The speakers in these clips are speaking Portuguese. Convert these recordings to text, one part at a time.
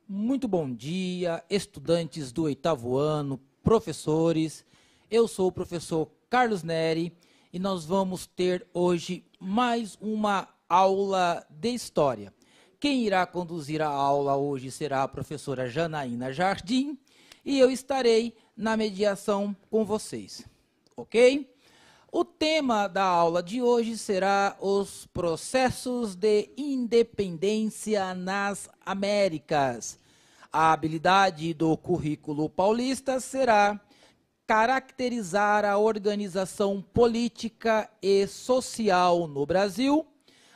Muito bom dia, estudantes do 8º ano, professores. Eu sou o professor Carlos Neri e nós vamos ter hoje mais uma aula de história. Quem irá conduzir a aula hoje será a professora Janaína Jardim e eu estarei na mediação com vocês, ok? O tema da aula de hoje será os processos de independência nas Américas. A habilidade do currículo paulista será caracterizar a organização política e social no Brasil,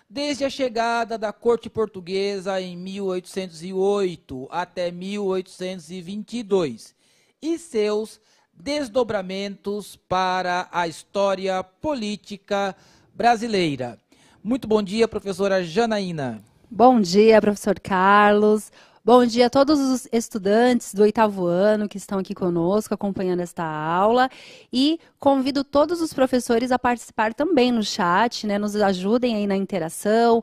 desde a chegada da corte portuguesa em 1808 até 1822, e seus desdobramentos para a história política brasileira. Muito bom dia, professora Janaína. Bom dia, professor Carlos. Bom dia a todos os estudantes do 8º ano que estão aqui conosco, acompanhando esta aula. E convido todos os professores a participar também no chat, né? Nos ajudem aí na interação,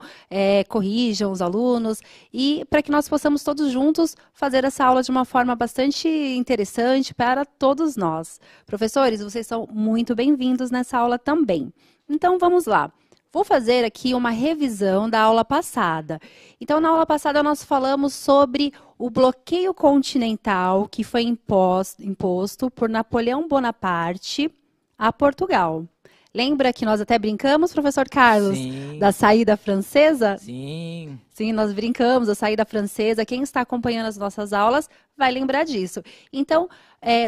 corrijam os alunos, e para que nós possamos todos juntos fazer essa aula de uma forma bastante interessante para todos nós. Professores, vocês são muito bem-vindos nessa aula também. Então, vamos lá. Vou fazer aqui uma revisão da aula passada. Então, na aula passada, nós falamos sobre o bloqueio continental que foi imposto por Napoleão Bonaparte a Portugal. Lembra que nós até brincamos, professor Carlos, Sim. Da saída francesa? Sim. Sim, nós brincamos da saída francesa. Quem está acompanhando as nossas aulas vai lembrar disso. Então,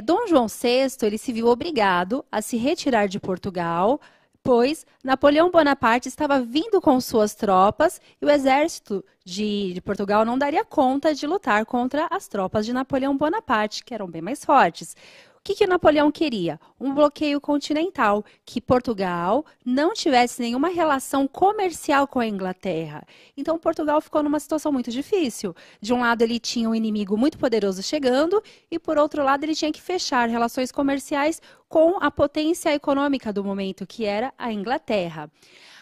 Dom João VI, ele se viu obrigado a se retirar de Portugal, pois Napoleão Bonaparte estava vindo com suas tropas e o exército de Portugal não daria conta de lutar contra as tropas de Napoleão Bonaparte, que eram bem mais fortes. O que Napoleão queria? Um bloqueio continental, que Portugal não tivesse nenhuma relação comercial com a Inglaterra. Então, Portugal ficou numa situação muito difícil. De um lado, ele tinha um inimigo muito poderoso chegando, e por outro lado, ele tinha que fechar relações comerciais com a potência econômica do momento, que era a Inglaterra.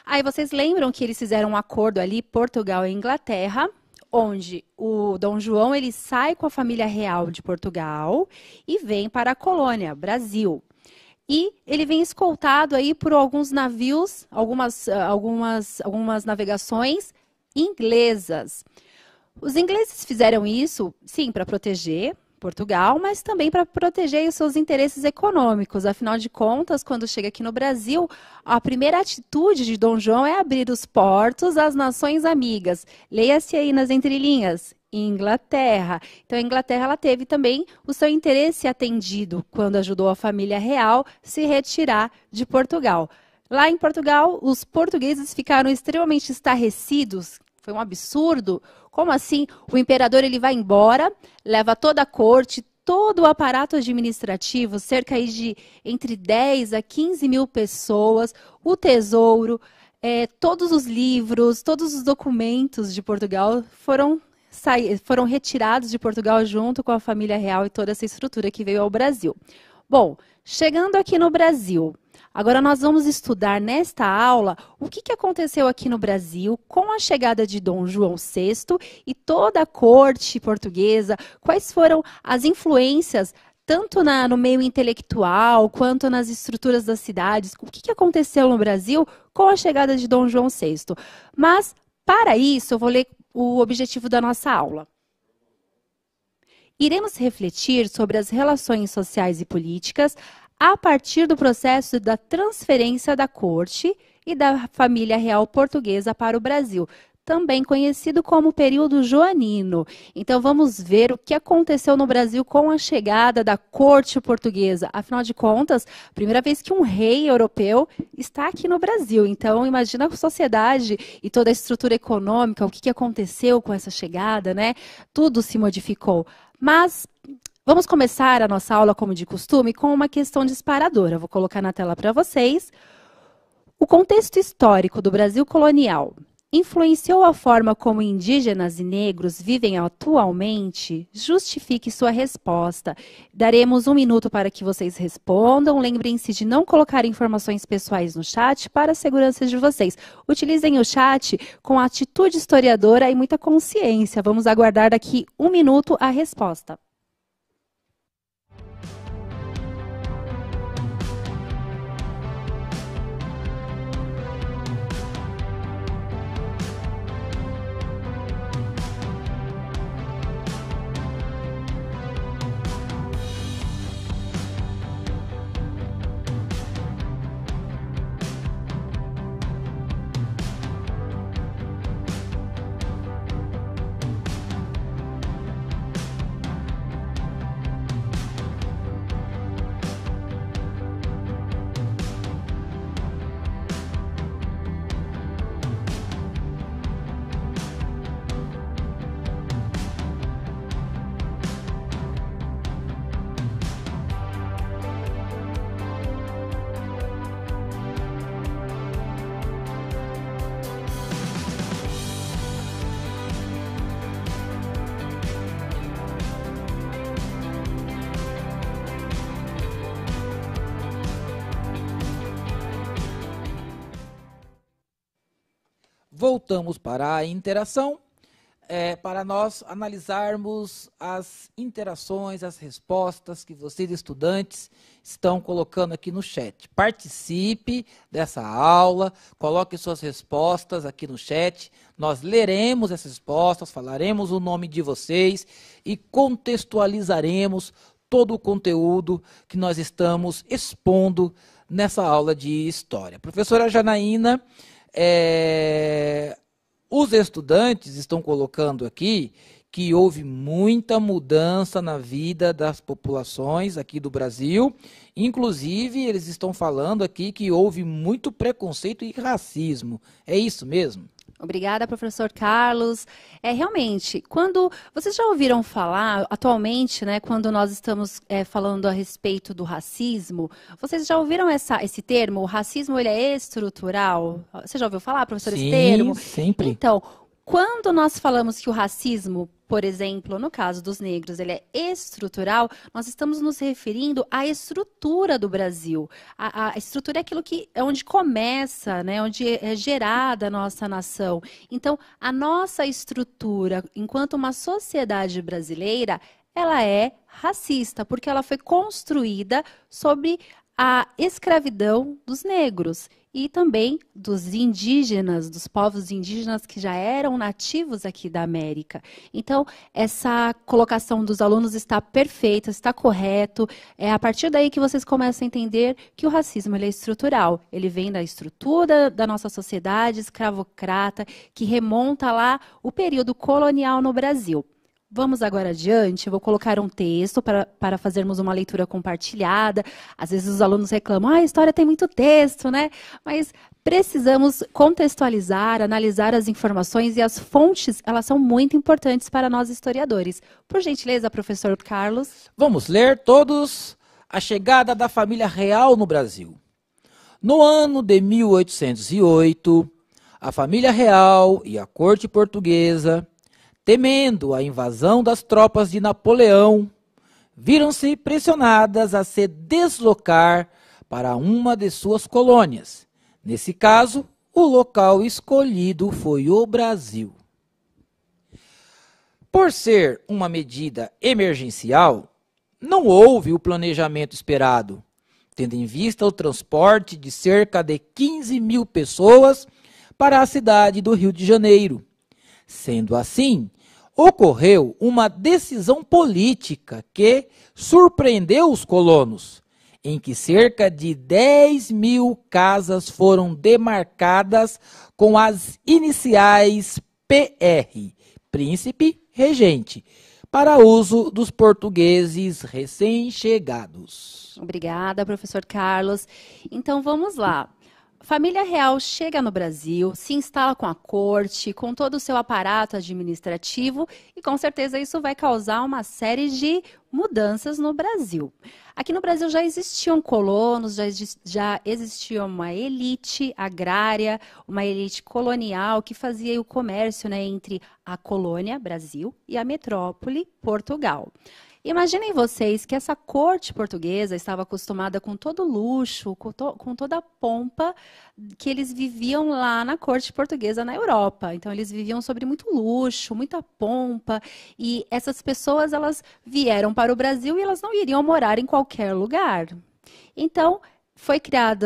Aí vocês lembram que eles fizeram um acordo ali, Portugal e Inglaterra, onde o Dom João ele sai com a família real de Portugal e vem para a colônia, Brasil. E ele vem escoltado aí por alguns navios, algumas navegações inglesas. Os ingleses fizeram isso, sim, para proteger Portugal, mas também para proteger os seus interesses econômicos. Afinal de contas, quando chega aqui no Brasil, a primeira atitude de Dom João é abrir os portos às nações amigas. Leia-se aí nas entrelinhas, Inglaterra. Então, a Inglaterra ela teve também o seu interesse atendido quando ajudou a família real a se retirar de Portugal. Lá em Portugal, os portugueses ficaram extremamente estarrecidos. Foi um absurdo. Como assim? O imperador ele vai embora, leva toda a corte, todo o aparato administrativo, cerca aí de entre 10 a 15 mil pessoas, o tesouro, todos os livros, todos os documentos de Portugal foram retirados de Portugal junto com a família real e toda essa estrutura que veio ao Brasil. Bom, chegando aqui no Brasil, agora nós vamos estudar nesta aula o que aconteceu aqui no Brasil com a chegada de Dom João VI e toda a corte portuguesa, quais foram as influências tanto no meio intelectual quanto nas estruturas das cidades, o que aconteceu no Brasil com a chegada de Dom João VI. Mas, para isso, eu vou ler o objetivo da nossa aula. Iremos refletir sobre as relações sociais e políticas a partir do processo da transferência da corte e da família real portuguesa para o Brasil, também conhecido como período joanino. Então, vamos ver o que aconteceu no Brasil com a chegada da corte portuguesa. Afinal de contas, primeira vez que um rei europeu está aqui no Brasil. Então, imagina a sociedade e toda a estrutura econômica, o que aconteceu com essa chegada, né? Tudo se modificou. Mas vamos começar a nossa aula, como de costume, com uma questão disparadora. Vou colocar na tela para vocês. O contexto histórico do Brasil colonial influenciou a forma como indígenas e negros vivem atualmente? Justifique sua resposta. Daremos 1 minuto para que vocês respondam. Lembrem-se de não colocar informações pessoais no chat para a segurança de vocês. Utilizem o chat com atitude historiadora e muita consciência. Vamos aguardar daqui 1 minuto a resposta. Voltamos para a interação, para nós analisarmos as interações, as respostas que vocês, estudantes, estão colocando aqui no chat. Participe dessa aula, coloque suas respostas aqui no chat, nós leremos essas respostas, falaremos o nome de vocês e contextualizaremos todo o conteúdo que nós estamos expondo nessa aula de História. Professora Janaína, os estudantes estão colocando aqui que houve muita mudança na vida das populações aqui do Brasil. Inclusive, eles estão falando aqui que houve muito preconceito e racismo. É isso mesmo? Obrigada, professor Carlos. Realmente, quando vocês já ouviram falar, atualmente, né, quando nós estamos falando a respeito do racismo, vocês já ouviram esse termo? O racismo, ele é estrutural? Você já ouviu falar, professor, esse termo? Sim, sempre. Então, quando nós falamos que o racismo, por exemplo, no caso dos negros, ele é estrutural, nós estamos nos referindo à estrutura do Brasil. A estrutura é aquilo que é onde começa, né, onde é gerada a nossa nação. Então, a nossa estrutura, enquanto uma sociedade brasileira, ela é racista, porque ela foi construída sobre a escravidão dos negros e também dos indígenas, dos povos indígenas que já eram nativos aqui da América. Então, essa colocação dos alunos está perfeita, está correto. É a partir daí que vocês começam a entender que o racismo ele é estrutural. Ele vem da estrutura da nossa sociedade escravocrata, que remonta lá o período colonial no Brasil. Vamos agora adiante, eu vou colocar um texto para fazermos uma leitura compartilhada. Às vezes os alunos reclamam, a história tem muito texto, né? Mas precisamos contextualizar, analisar as informações e as fontes, elas são muito importantes para nós historiadores. Por gentileza, professor Carlos. Vamos ler todos a chegada da família real no Brasil. No ano de 1808, a família real e a corte portuguesa, temendo a invasão das tropas de Napoleão, viram-se pressionadas a se deslocar para uma de suas colônias. Nesse caso, o local escolhido foi o Brasil. Por ser uma medida emergencial, não houve o planejamento esperado, tendo em vista o transporte de cerca de 15 mil pessoas para a cidade do Rio de Janeiro. Sendo assim, ocorreu uma decisão política que surpreendeu os colonos, em que cerca de 10 mil casas foram demarcadas com as iniciais PR, Príncipe Regente, para uso dos portugueses recém-chegados. Obrigada, professor Carlos. Então, vamos lá. família real chega no Brasil, se instala com a corte, com todo o seu aparato administrativo e com certeza isso vai causar uma série de mudanças no Brasil. Aqui no Brasil já existiam colonos, já existia uma elite agrária, uma elite colonial que fazia o comércio, né, entre a colônia, Brasil, e a metrópole, Portugal. Imaginem vocês que essa corte portuguesa estava acostumada com todo o luxo, com toda a pompa que eles viviam lá na corte portuguesa na Europa. Então, eles viviam sobre muito luxo, muita pompa. E essas pessoas, elas vieram para o Brasil e elas não iriam morar em qualquer lugar. Então, foi criado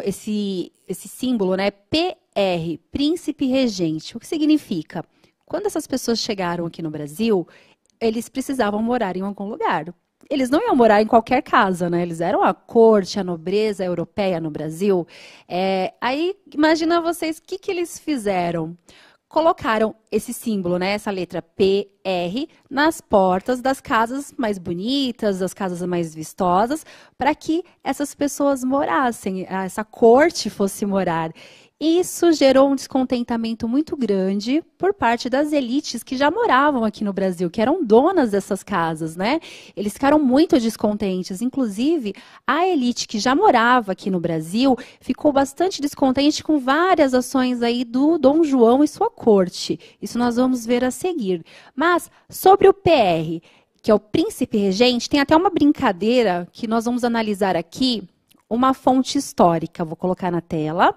esse símbolo, né, PR, Príncipe Regente. O que significa? Quando essas pessoas chegaram aqui no Brasil, eles precisavam morar em algum lugar. Eles não iam morar em qualquer casa, né? Eles eram a corte, a nobreza europeia no Brasil. Aí, imagina vocês o que eles fizeram. Colocaram esse símbolo, né, essa letra PR, nas portas das casas mais bonitas, das casas mais vistosas, para que essas pessoas morassem, essa corte fosse morar. Isso gerou um descontentamento muito grande por parte das elites que já moravam aqui no Brasil, que eram donas dessas casas, né? Eles ficaram muito descontentes. Inclusive, a elite que já morava aqui no Brasil ficou bastante descontente com várias ações aí do Dom João e sua corte. Isso nós vamos ver a seguir. Mas, sobre o PR, que é o Príncipe Regente, tem até uma brincadeira que nós vamos analisar aqui, uma fonte histórica. Vou colocar na tela.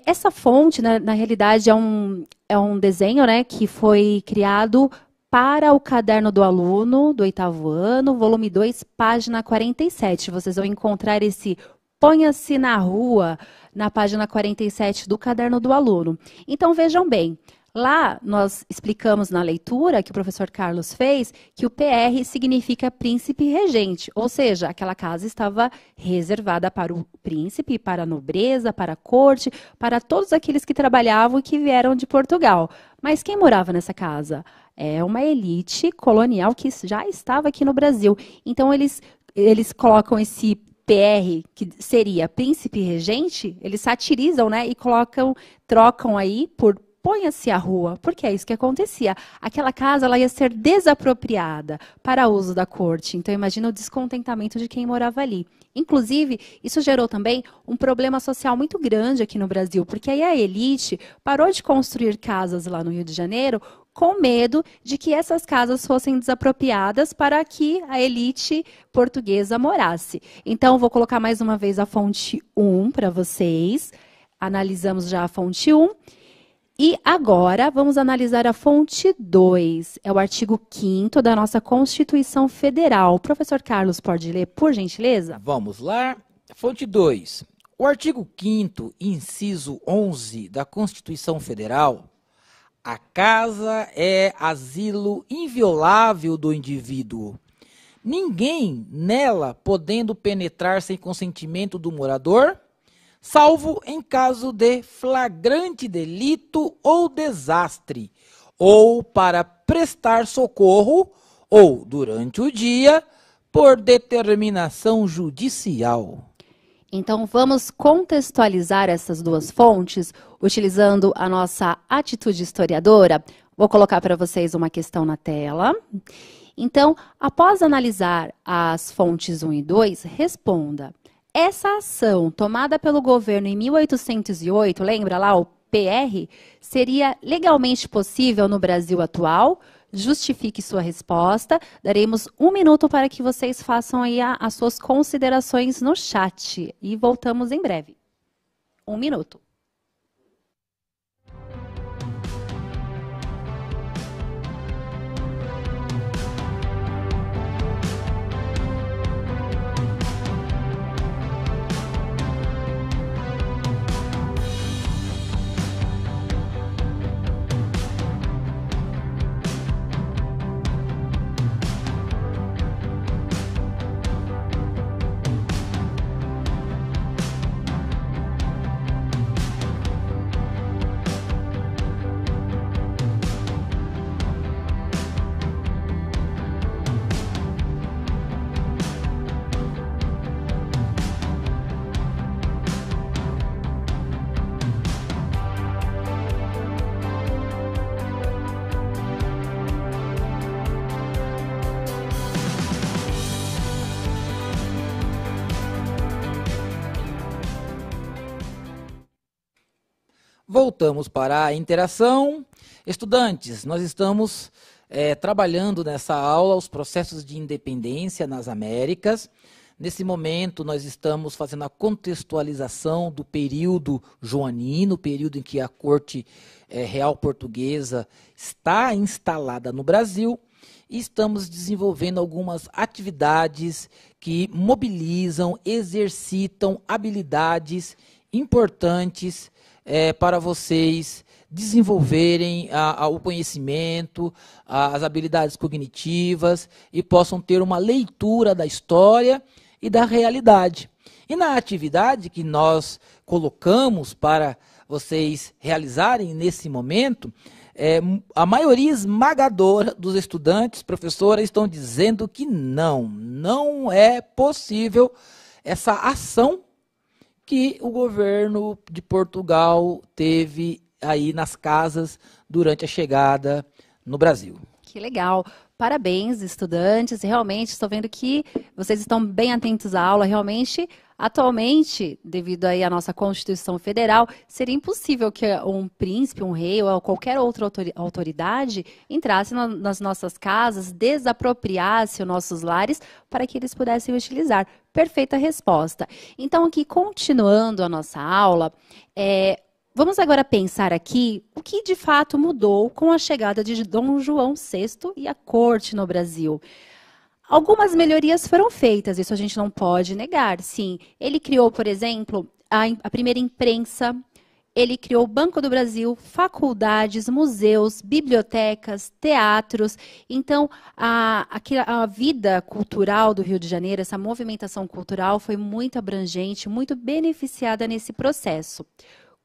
Essa fonte, na realidade, é um desenho, né, que foi criado para o caderno do aluno do 8º ano, volume 2, página 47. Vocês vão encontrar esse Ponha-se na Rua, na página 47 do caderno do aluno. Então, vejam bem. Lá, nós explicamos na leitura que o professor Carlos fez que o PR significa príncipe regente, ou seja, aquela casa estava reservada para o príncipe, para a nobreza, para a corte, para todos aqueles que trabalhavam e que vieram de Portugal. Mas quem morava nessa casa? É uma elite colonial que já estava aqui no Brasil. Então, eles colocam esse PR, que seria príncipe regente, eles satirizam, né, e trocam aí por Ponha-se à Rua, porque é isso que acontecia. Aquela casa ela ia ser desapropriada para uso da corte. Então, imagina o descontentamento de quem morava ali. Inclusive, isso gerou também um problema social muito grande aqui no Brasil, porque aí a elite parou de construir casas lá no Rio de Janeiro com medo de que essas casas fossem desapropriadas para que a elite portuguesa morasse. Então, vou colocar mais uma vez a fonte 1 para vocês. Analisamos já a fonte 1. E agora, vamos analisar a fonte 2. É o artigo 5º da nossa Constituição Federal. O professor Carlos pode ler, por gentileza? Vamos lá. Fonte 2. O artigo 5º, inciso 11 da Constituição Federal, a casa é asilo inviolável do indivíduo. Ninguém nela podendo penetrar sem consentimento do morador, salvo em caso de flagrante delito ou desastre, ou para prestar socorro, ou durante o dia, por determinação judicial. Então, vamos contextualizar essas duas fontes, utilizando a nossa atitude historiadora. Vou colocar para vocês uma questão na tela. Então, após analisar as fontes 1 e 2, responda. Essa ação tomada pelo governo em 1808, lembra lá o PR, seria legalmente possível no Brasil atual? Justifique sua resposta. Daremos 1 minuto para que vocês façam aí as suas considerações no chat. E voltamos em breve. 1 minuto. voltamos para a interação. Estudantes, nós estamos trabalhando nessa aula os processos de independência nas Américas. Nesse momento, nós estamos fazendo a contextualização do período joanino, período em que a corte real portuguesa está instalada no Brasil, e estamos desenvolvendo algumas atividades que mobilizam, exercitam habilidades importantes para vocês desenvolverem o conhecimento, as habilidades cognitivas e possam ter uma leitura da história e da realidade. E na atividade que nós colocamos para vocês realizarem nesse momento, a maioria esmagadora dos estudantes, professoras, estão dizendo que não é possível essa ação que o governo de Portugal teve aí nas casas durante a chegada no Brasil. Que legal. Parabéns, estudantes. Realmente, estou vendo que vocês estão bem atentos à aula. Realmente, atualmente, devido aí à nossa Constituição Federal, seria impossível que um príncipe, um rei ou qualquer outra autoridade entrasse nas nossas casas, desapropriasse os nossos lares para que eles pudessem utilizar. Perfeita resposta. Então, aqui, continuando a nossa aula, vamos agora pensar aqui o que de fato mudou com a chegada de Dom João VI e a corte no Brasil. Algumas melhorias foram feitas, isso a gente não pode negar, sim. Ele criou, por exemplo, a primeira imprensa, ele criou o Banco do Brasil, faculdades, museus, bibliotecas, teatros. Então, a vida cultural do Rio de Janeiro, essa movimentação cultural foi muito abrangente, muito beneficiada nesse processo.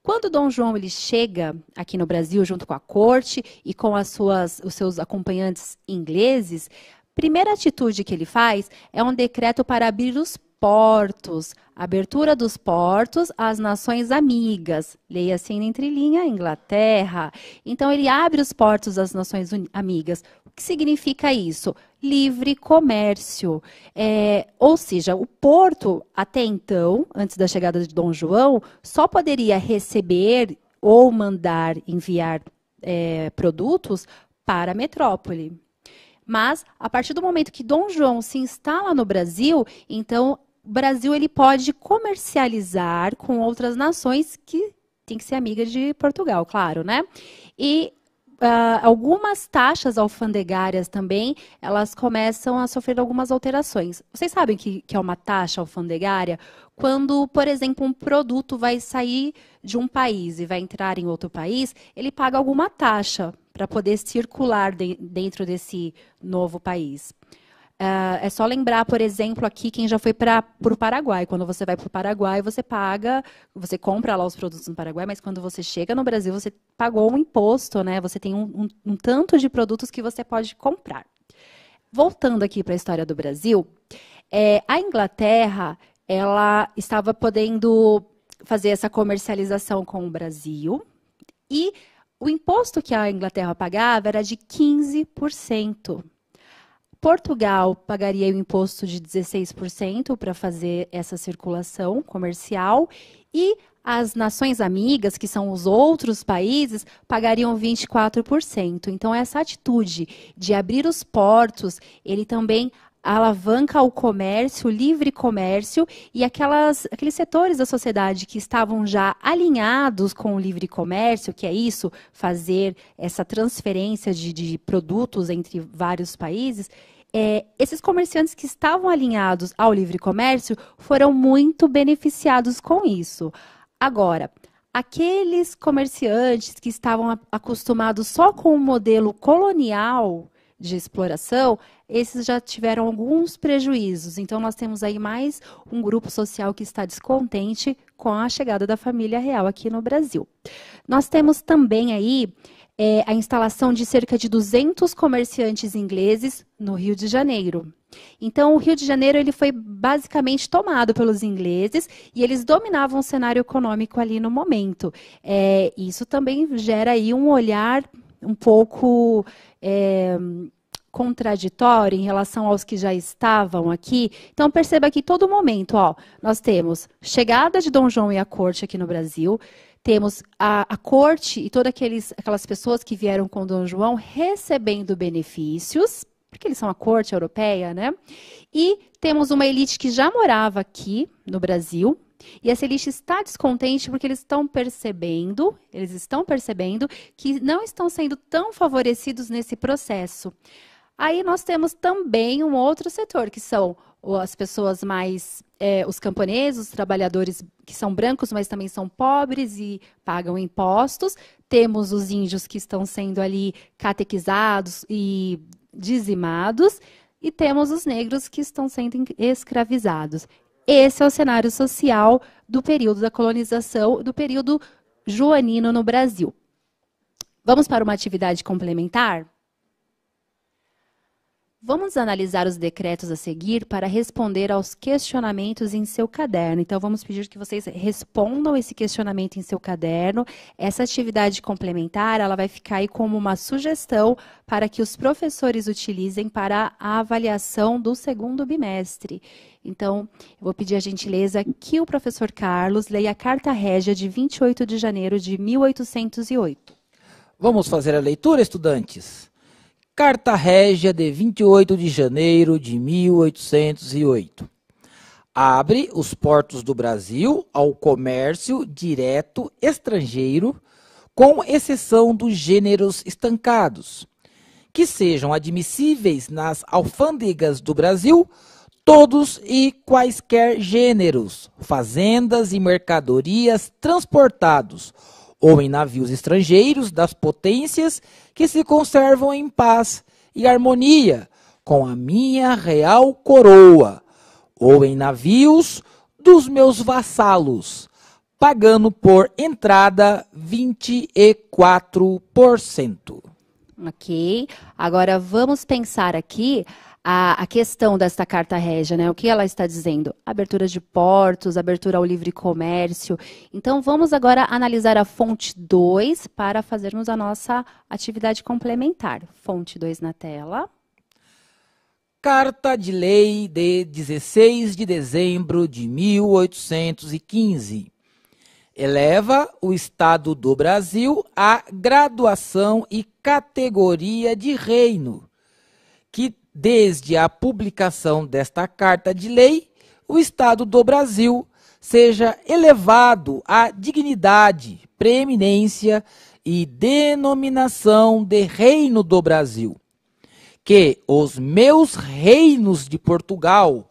Quando Dom João ele chega aqui no Brasil, junto com a corte e com os seus acompanhantes ingleses, a primeira atitude que ele faz é um decreto para abrir os portos, abertura dos portos às nações amigas. Leia assim na entrelinha, Inglaterra. Então, ele abre os portos às nações amigas. O que significa isso? Livre comércio. Ou seja, o porto, até então, antes da chegada de Dom João, só poderia receber ou mandar enviar produtos para a metrópole. Mas, a partir do momento que Dom João se instala no Brasil, então, o Brasil ele pode comercializar com outras nações que tem que ser amiga de Portugal, claro, né? E algumas taxas alfandegárias também, elas começam a sofrer algumas alterações. Vocês sabem que é uma taxa alfandegária? Quando, por exemplo, um produto vai sair de um país e vai entrar em outro país, ele paga alguma taxa para poder circular dentro desse novo país. É só lembrar, por exemplo, aqui quem já foi para o Paraguai. Quando você vai para o Paraguai, você você compra lá os produtos no Paraguai, mas quando você chega no Brasil, você pagou um imposto, né? Você tem um tanto de produtos que você pode comprar. Voltando aqui para a história do Brasil, a Inglaterra, ela estava podendo fazer essa comercialização com o Brasil e o imposto que a Inglaterra pagava era de 15%. Portugal pagaria o imposto de 16% para fazer essa circulação comercial e as nações amigas, que são os outros países, pagariam 24%. Então, essa atitude de abrir os portos, ele também alavanca o comércio, o livre comércio, e aqueles setores da sociedade que estavam já alinhados com o livre comércio, que é isso, fazer essa transferência de produtos entre vários países, esses comerciantes que estavam alinhados ao livre comércio foram muito beneficiados com isso. Agora, aqueles comerciantes que estavam acostumados só com o modelo colonial de exploração, esses já tiveram alguns prejuízos. Então, nós temos aí mais um grupo social que está descontente com a chegada da família real aqui no Brasil. Nós temos também aí a instalação de cerca de 200 comerciantes ingleses no Rio de Janeiro. Então, o Rio de Janeiro ele foi basicamente tomado pelos ingleses e eles dominavam o cenário econômico ali no momento. Isso também gera aí um olhar um pouco contraditório em relação aos que já estavam aqui. Então, perceba que todo momento, nós temos chegada de Dom João e a corte aqui no Brasil, Temos a corte e todas aquelas pessoas que vieram com Dom João recebendo benefícios, porque eles são a corte europeia, né? E temos uma elite que já morava aqui no Brasil, e essa elite está descontente porque eles estão percebendo que não estão sendo tão favorecidos nesse processo. Aí nós temos também um outro setor, que são as pessoas mais, os camponeses, os trabalhadores que são brancos, mas também são pobres e pagam impostos. Temos os índios que estão sendo ali catequizados e dizimados, e temos os negros que estão sendo escravizados. Esse é o cenário social do período da colonização, do período joanino no Brasil. Vamos para uma atividade complementar? Vamos analisar os decretos a seguir para responder aos questionamentos em seu caderno. Então, vamos pedir que vocês respondam esse questionamento em seu caderno. Essa atividade complementar, ela vai ficar aí como uma sugestão para que os professores utilizem para a avaliação do segundo bimestre. Então, eu vou pedir a gentileza que o professor Carlos leia a Carta Régia de 28 de janeiro de 1808. Vamos fazer a leitura, estudantes? Carta Régia de 28 de janeiro de 1808. Abre os portos do Brasil ao comércio direto estrangeiro, com exceção dos gêneros estancados, que sejam admissíveis nas alfândegas do Brasil todos e quaisquer gêneros, fazendas e mercadorias transportados ou em navios estrangeiros das potências que se conservam em paz e harmonia com a minha real coroa, ou em navios dos meus vassalos, pagando por entrada 24%. Ok, agora vamos pensar aqui a questão desta Carta Régia, né? O que ela está dizendo? Abertura de portos, abertura ao livre comércio. Então, vamos agora analisar a fonte 2 para fazermos a nossa atividade complementar. Fonte 2 na tela. Carta de Lei de 16 de dezembro de 1815. Eleva o Estado do Brasil à graduação e categoria de reino, que desde a publicação desta Carta de Lei, o Estado do Brasil seja elevado à dignidade, preeminência e denominação de Reino do Brasil. Que os meus reinos de Portugal,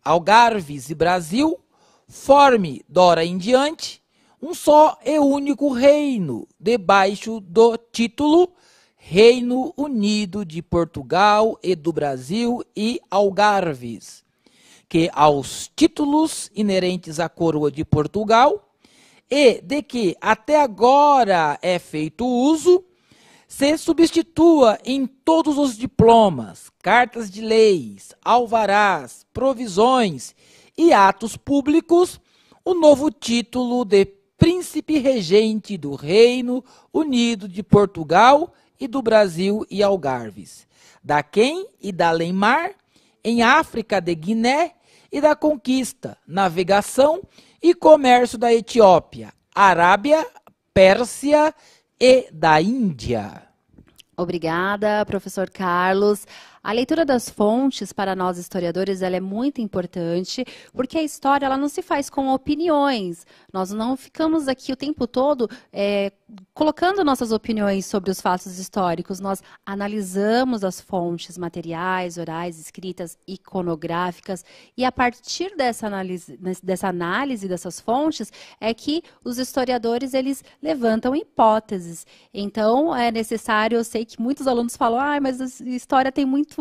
Algarves e Brasil, forme, dora em diante, um só e único reino, debaixo do título Reino Unido de Portugal e do Brasil e Algarves, que aos títulos inerentes à coroa de Portugal e de que até agora é feito uso, se substitua em todos os diplomas, cartas de leis, alvarás, provisões e atos públicos o novo título de Príncipe Regente do Reino Unido de Portugal e do Brasil e Algarves, da Quem e da Além-Mar, em África de Guiné e da conquista, navegação e comércio da Etiópia, Arábia, Pérsia e da Índia. Obrigada, professor Carlos. A leitura das fontes, para nós historiadores, ela é muito importante, porque a história ela não se faz com opiniões. Nós não ficamos aqui o tempo todo colocando nossas opiniões sobre os fatos históricos. Nós analisamos as fontes materiais, orais, escritas, iconográficas, e a partir dessa análise dessas fontes é que os historiadores eles levantam hipóteses. Então, é necessário, eu sei que muitos alunos falam, mas a história tem muito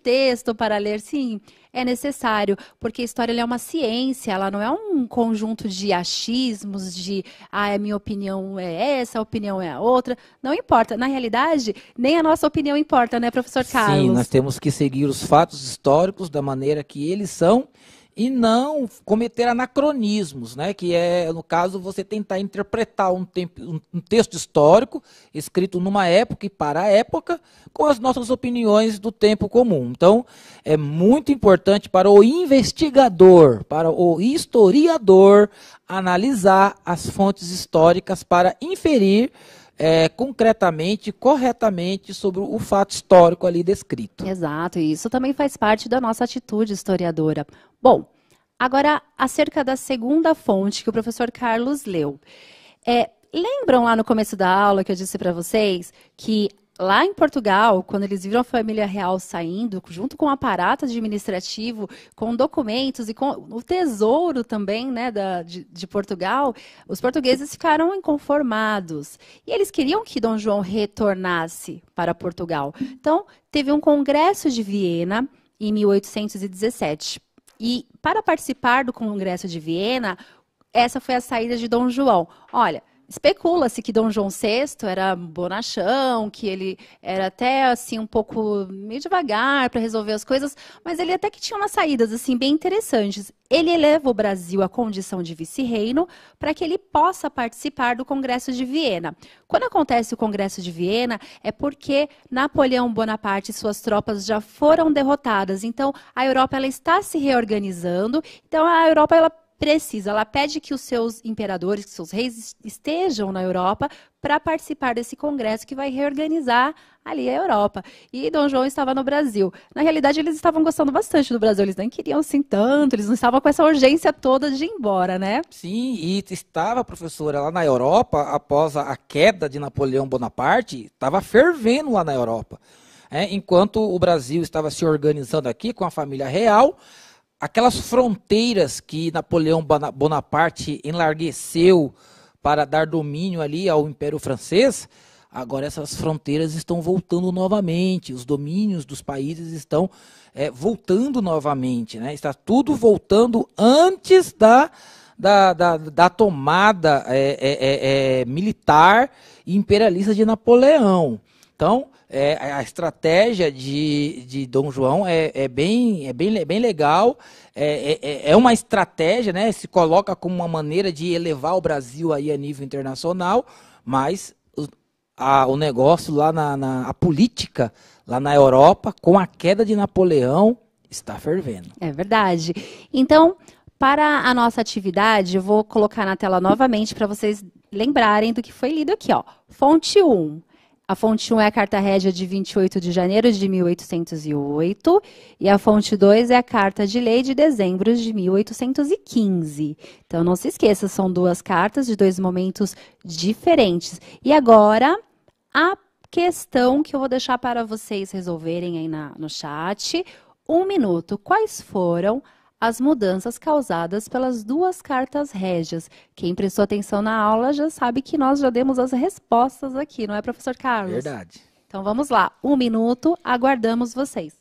texto para ler. Sim, é necessário, porque a história ela é uma ciência, ela não é um conjunto de achismos, de a minha opinião é essa, a opinião é a outra. Não importa. Na realidade, nem a nossa opinião importa, né, professor Carlos? Sim, nós temos que seguir os fatos históricos da maneira que eles são e não cometer anacronismos, né? Que é, no caso, você tentar interpretar um texto histórico escrito numa época e para a época com as nossas opiniões do tempo comum. Então, é muito importante para o investigador, para o historiador, analisar as fontes históricas para inferir concretamente, corretamente sobre o fato histórico ali descrito. Exato, e isso também faz parte da nossa atitude historiadora. Bom, agora acerca da segunda fonte que o professor Carlos leu. Lembram lá no começo da aula que eu disse para vocês que lá em Portugal, quando eles viram a família real saindo, junto com o aparato administrativo, com documentos e com o tesouro também, né, de Portugal, os portugueses ficaram inconformados. E eles queriam que Dom João retornasse para Portugal. Então, teve um congresso de Viena em 1817. E para participar do congresso de Viena, essa foi a saída de Dom João. Olha, especula-se que Dom João VI era bonachão, que ele era até assim um pouco meio devagar para resolver as coisas, mas ele até que tinha umas saídas assim bem interessantes. Ele eleva o Brasil à condição de vice-reino para que ele possa participar do Congresso de Viena. Quando acontece o Congresso de Viena é porque Napoleão Bonaparte e suas tropas já foram derrotadas. Então a Europa ela está se reorganizando. Então a Europa ela pede que os seus imperadores, que seus reis estejam na Europa para participar desse congresso que vai reorganizar ali a Europa. E Dom João estava no Brasil. Na realidade, eles estavam gostando bastante do Brasil, eles nem queriam assim tanto, eles não estavam com essa urgência toda de ir embora, né? Sim, e estava, professora, lá na Europa, após a queda de Napoleão Bonaparte, estava fervendo lá na Europa. Enquanto o Brasil estava se organizando aqui com a família real, aquelas fronteiras que Napoleão Bonaparte enlargueceu para dar domínio ali ao Império Francês, agora essas fronteiras estão voltando novamente, os domínios dos países estão voltando novamente, né? Está tudo voltando antes da tomada militar e imperialista de Napoleão. Então, a estratégia de Dom João é bem legal, é uma estratégia, né? Se coloca como uma maneira de elevar o Brasil aí a nível internacional, mas o negócio lá a política lá na Europa, com a queda de Napoleão, está fervendo. É verdade. Então, para a nossa atividade, eu vou colocar na tela novamente para vocês lembrarem do que foi lido aqui, ó. Fonte 1. A fonte 1 é a Carta Régia de 28 de janeiro de 1808 e a fonte 2 é a Carta de Lei de dezembro de 1815. Então, não se esqueça, são duas cartas de dois momentos diferentes. E agora, a questão que eu vou deixar para vocês resolverem aí no chat. 1 minuto. Quais foram as mudanças causadas pelas duas cartas régias? Quem prestou atenção na aula já sabe que nós já demos as respostas aqui, não é, professor Carlos? Verdade. Então vamos lá, 1 minuto, aguardamos vocês.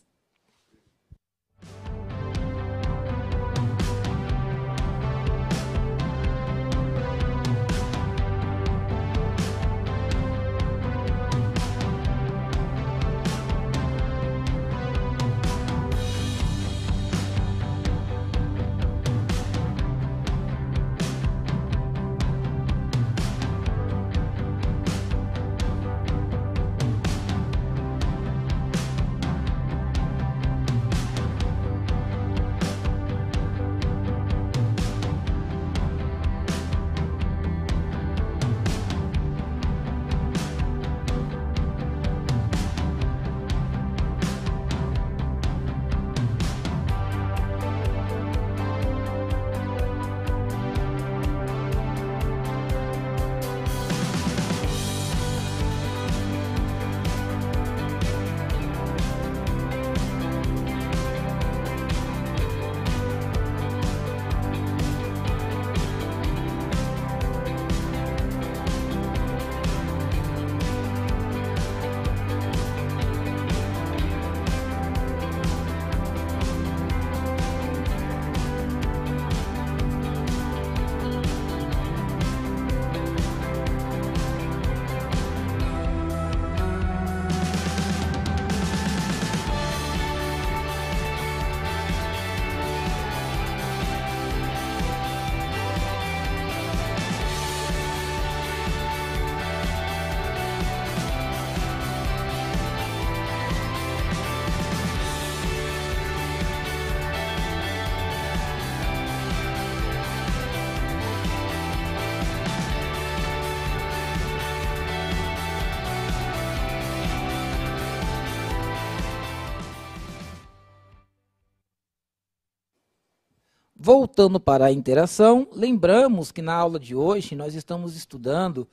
voltando para a interação, lembramos que na aula de hoje nós estamos estudando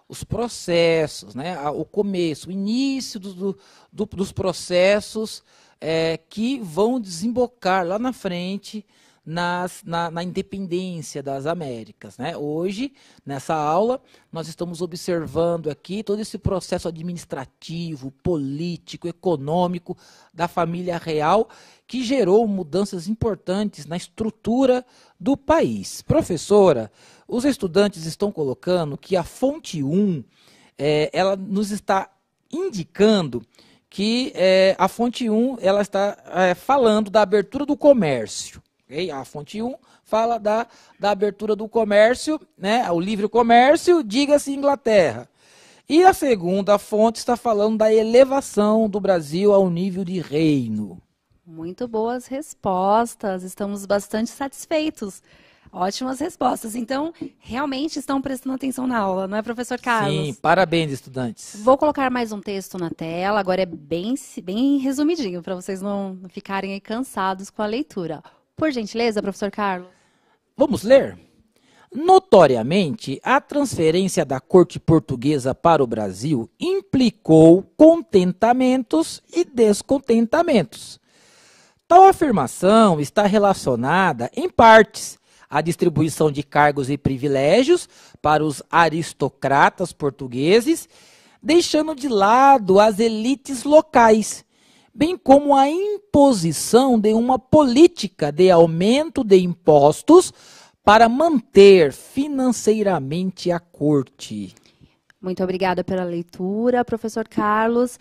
os processos, né? O começo, o início dos processos que vão desembocar lá na frente na independência das Américas, né? Hoje, nessa aula, nós estamos observando aqui todo esse processo administrativo, político, econômico da família real que gerou mudanças importantes na estrutura do país. Professora, os estudantes estão colocando que a fonte 1, ela nos está indicando que a fonte 1 ela está falando da abertura do comércio. Okay? A fonte 1 fala da abertura do comércio, né? O livre comércio, diga-se Inglaterra. E a segunda fonte está falando da elevação do Brasil ao nível de reino. Muito boas respostas, estamos bastante satisfeitos. Ótimas respostas. Então, realmente estão prestando atenção na aula, não é, professor Carlos? Sim, parabéns, estudantes. Vou colocar mais um texto na tela, agora é bem resumidinho, para vocês não ficarem aí cansados com a leitura. Por gentileza, professor Carlos. Vamos ler? Notoriamente, a transferência da corte portuguesa para o Brasil implicou contentamentos e descontentamentos. Tal afirmação está relacionada, em partes, à distribuição de cargos e privilégios para os aristocratas portugueses, deixando de lado as elites locais, bem como a imposição de uma política de aumento de impostos para manter financeiramente a corte. Muito obrigada pela leitura, professor Carlos.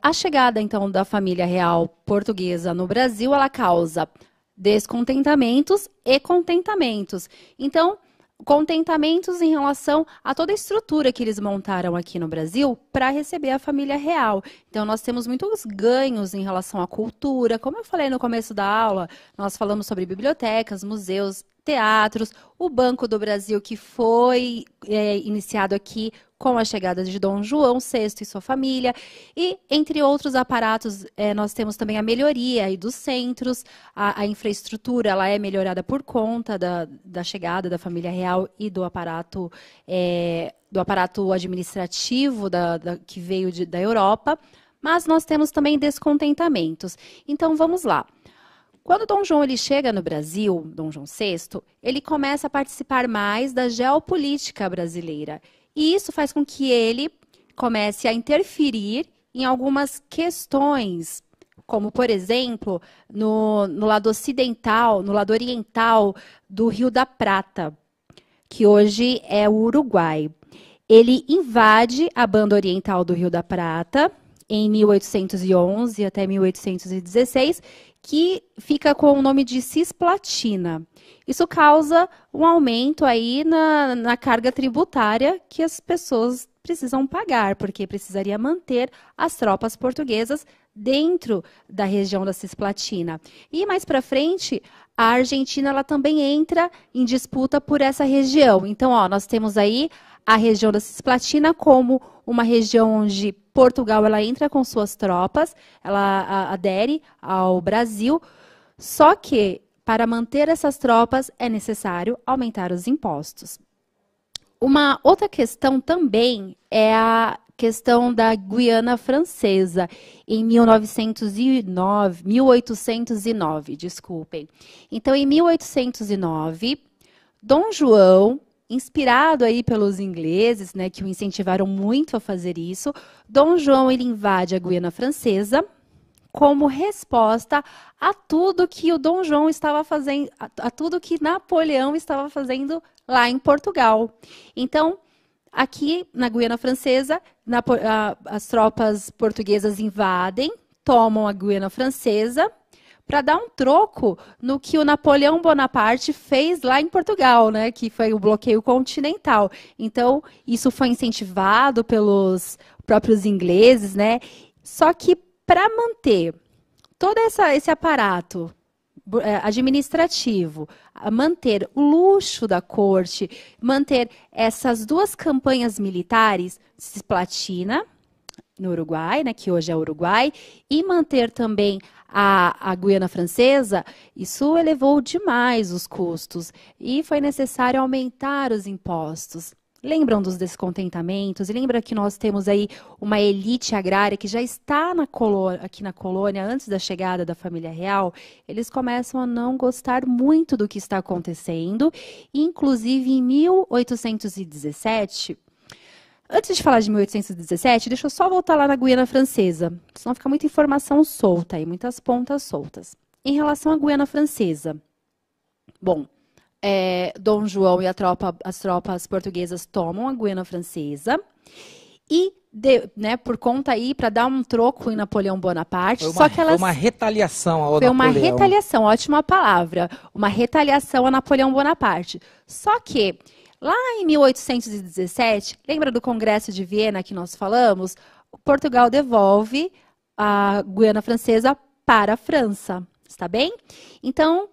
A chegada, então, da família real portuguesa no Brasil, ela causa descontentamentos e contentamentos. Então, contentamentos em relação a toda a estrutura que eles montaram aqui no Brasil para receber a família real. Então, nós temos muitos ganhos em relação à cultura. Como eu falei no começo da aula, nós falamos sobre bibliotecas, museus, teatros, o Banco do Brasil, que foi iniciado aqui com a chegada de Dom João VI e sua família, e entre outros aparatos, nós temos também a melhoria aí dos centros, a infraestrutura ela é melhorada por conta da chegada da família real e do aparato administrativo que veio da Europa, mas nós temos também descontentamentos. Então, vamos lá. Quando Dom João ele chega no Brasil, Dom João VI, ele começa a participar mais da geopolítica brasileira. E isso faz com que ele comece a interferir em algumas questões, como, por exemplo, no lado ocidental, no lado oriental do Rio da Prata, que hoje é o Uruguai. Ele invade a banda oriental do Rio da Prata em 1811 até 1816, que fica com o nome de Cisplatina. Isso causa um aumento aí na carga tributária que as pessoas precisam pagar, porque precisaria manter as tropas portuguesas dentro da região da Cisplatina. E mais para frente, a Argentina ela também entra em disputa por essa região. Então, nós temos aí a região da Cisplatina como uma região onde Portugal ela entra com suas tropas, ela adere ao Brasil, só que para manter essas tropas é necessário aumentar os impostos. Uma outra questão também é a questão da Guiana Francesa, em 1809, desculpem. Então, em 1809, Dom João, inspirado aí pelos ingleses, né, que o incentivaram muito a fazer isso, Dom João ele invade a Guiana Francesa como resposta a tudo que o Dom João estava fazendo, a tudo que Napoleão estava fazendo lá em Portugal. Então, aqui na Guiana Francesa, as tropas portuguesas invadem, tomam a Guiana Francesa, para dar um troco no que o Napoleão Bonaparte fez lá em Portugal, né, que foi o bloqueio continental. Então, isso foi incentivado pelos próprios ingleses, né? Só que para manter todo esse aparato administrativo, manter o luxo da corte, manter essas duas campanhas militares, Cisplatina, no Uruguai, né, que hoje é o Uruguai, e manter também a Guiana Francesa, isso elevou demais os custos e foi necessário aumentar os impostos. Lembram dos descontentamentos? E lembra que nós temos aí uma elite agrária que já está aqui na colônia antes da chegada da família real? Eles começam a não gostar muito do que está acontecendo. Inclusive, em 1817... Antes de falar de 1817, deixa eu só voltar lá na Guiana Francesa, senão fica muita informação solta e muitas pontas soltas. Em relação à Guiana Francesa, bom, Dom João e as tropas portuguesas tomam a Guiana Francesa e, por conta aí, para dar um troco em Napoleão Bonaparte, foi uma retaliação ao Napoleão. Foi uma retaliação, ótima palavra, uma retaliação a Napoleão Bonaparte. Só que lá em 1817, lembra do Congresso de Viena que nós falamos? Portugal devolve a Guiana Francesa para a França, está bem? Então,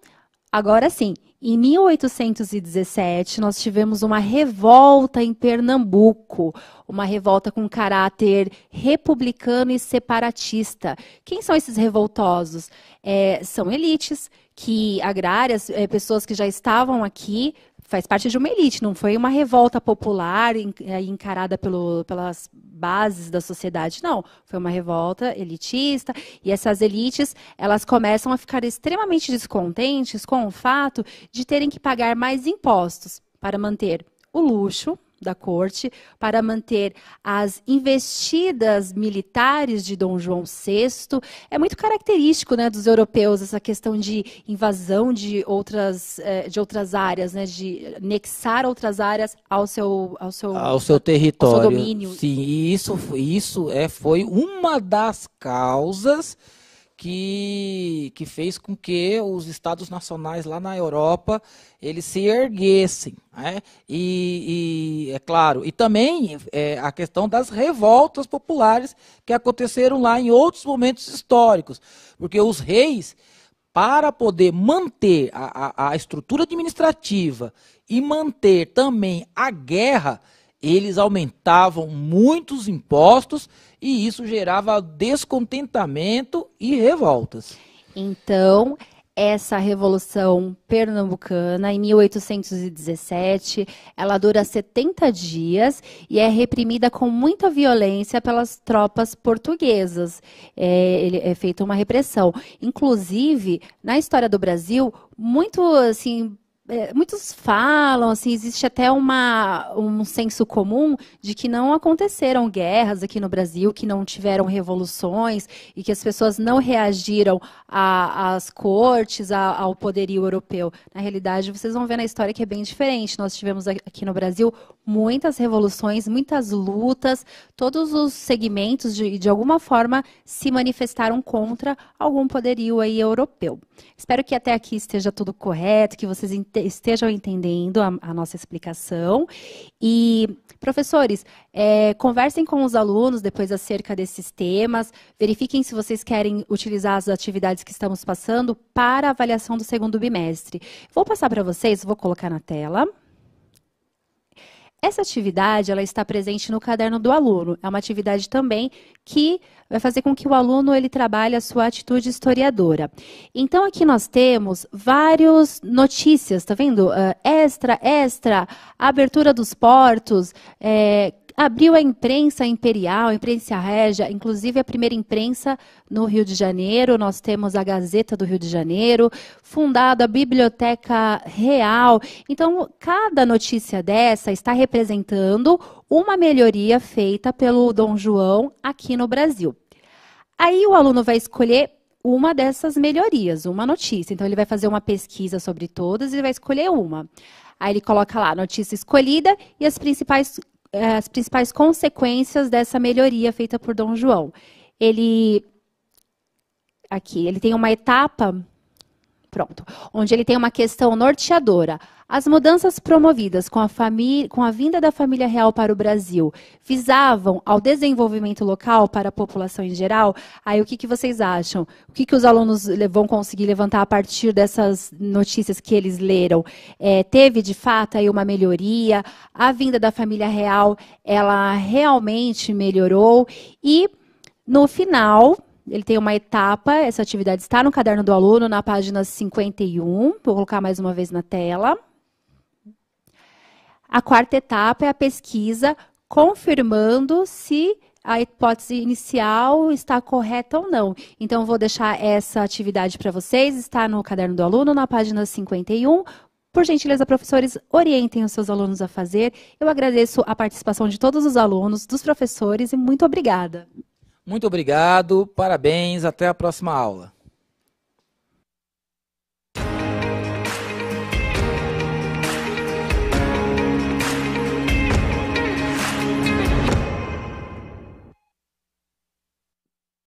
agora sim, em 1817, nós tivemos uma revolta em Pernambuco, uma revolta com caráter republicano e separatista. Quem são esses revoltosos? São elites agrárias, pessoas que já estavam aqui, faz parte de uma elite, não foi uma revolta popular encarada pelas bases da sociedade, não. Foi uma revolta elitista, e essas elites, elas começam a ficar extremamente descontentes com o fato de terem que pagar mais impostos para manter o luxo da corte, para manter as investidas militares de Dom João VI. É muito característico, né, dos europeus essa questão de invasão de outras áreas, né, de anexar outras áreas ao seu território, ao seu domínio. Sim, e isso foi uma das causas que fez com que os estados nacionais lá na Europa eles se erguessem, né? E é claro, e também a questão das revoltas populares que aconteceram lá em outros momentos históricos, porque os reis, para poder manter a estrutura administrativa e manter também a guerra, eles aumentavam muitos impostos e isso gerava descontentamento e revoltas. Então, essa Revolução Pernambucana, em 1817, ela dura 70 dias e é reprimida com muita violência pelas tropas portuguesas. É feita uma repressão. Inclusive, na história do Brasil, muitos falam, assim, existe até um senso comum de que não aconteceram guerras aqui no Brasil, que não tiveram revoluções e que as pessoas não reagiram às cortes, ao poderio europeu. Na realidade, vocês vão ver na história que é bem diferente. Nós tivemos aqui no Brasil muitas revoluções, muitas lutas, todos os segmentos de alguma forma se manifestaram contra algum poderio aí europeu. Espero que até aqui esteja tudo correto, que vocês estejam entendendo a nossa explicação. E, professores, conversem com os alunos depois acerca desses temas, verifiquem se vocês querem utilizar as atividades que estamos passando para a avaliação do segundo bimestre. Vou passar para vocês, vou colocar na tela. Essa atividade, ela está presente no caderno do aluno. É uma atividade também que vai fazer com que o aluno ele trabalhe a sua atitude historiadora. Então, aqui nós temos várias notícias, tá vendo? Extra, abertura dos portos, abriu a imprensa imperial, a imprensa régia, inclusive a primeira imprensa no Rio de Janeiro, nós temos a Gazeta do Rio de Janeiro, fundada a Biblioteca Real. Então, cada notícia dessa está representando uma melhoria feita pelo Dom João aqui no Brasil. Aí o aluno vai escolher uma dessas melhorias, uma notícia. Então, ele vai fazer uma pesquisa sobre todas e vai escolher uma. Aí ele coloca lá, notícia escolhida e as principais consequências dessa melhoria feita por Dom João. Ele tem uma etapa, pronto, onde ele tem uma questão norteadora. As mudanças promovidas com a vinda da família real para o Brasil visavam ao desenvolvimento local para a população em geral? Aí o que vocês acham? O que os alunos vão conseguir levantar a partir dessas notícias que eles leram? Teve, de fato, aí uma melhoria? A vinda da família real, ela realmente melhorou? E, no final, ele tem uma etapa, essa atividade está no caderno do aluno, na página 51, vou colocar mais uma vez na tela. A quarta etapa é a pesquisa, confirmando se a hipótese inicial está correta ou não. Então, vou deixar essa atividade para vocês, está no caderno do aluno, na página 51. Por gentileza, professores, orientem os seus alunos a fazer. Eu agradeço a participação de todos os alunos, dos professores, e muito obrigada. Muito obrigado, parabéns, até a próxima aula.